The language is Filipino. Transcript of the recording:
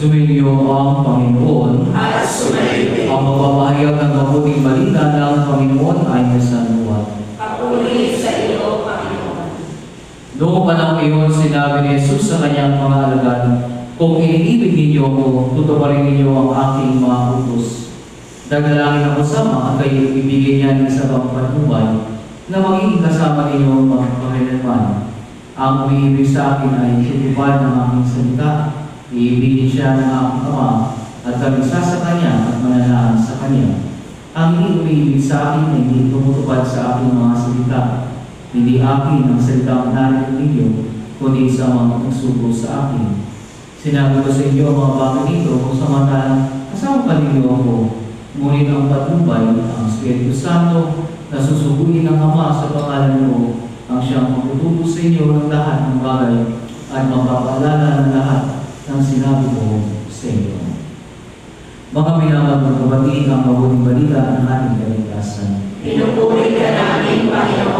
Sumainyo ang Panginoon. At sumainyo. Ang magpapahayag ng mabuting balita ng Panginoon ay nasa luwa. Papuri sa iyo, Panginoon. Noong panahon iyon, sinabi ni Jesus sa kanyang mga alagad, "Kung iniibig ninyo ako, tutuparin ninyo ang aking mga utos. Dadalangin ako sama at kayo ibigay niya ng isang patnubay na magiging kasama ninyo magpakailanman. Ang umiibig sa akin ay tutupad ng aking salita. Iibigin siya ng aking Ama at kami sa Kanya at mananahan sa Kanya. Ang hindi umiibig sa akin ay hindi tumutupad sa aking mga salita. Hindi akin ang salitang narinig ninyo, kundi sa mga nagsugo sa akin. Sinabi ko sa inyo ang mga bagay nito kung samantalang kasama pa ninyo ako. Ngunit ang patnubay, ang Espiritu Santo, na susuguin ng Ama sa pangalan mo, ang siyang magtuturo sa inyo ng lahat ng bagay at magpapaalala ng lahat ng sinabi ko sa inyo." Mga minamahal na kapatid, ang mabuting balita ng ating kaligtasan. Pinupuri ka namin, Panginoon.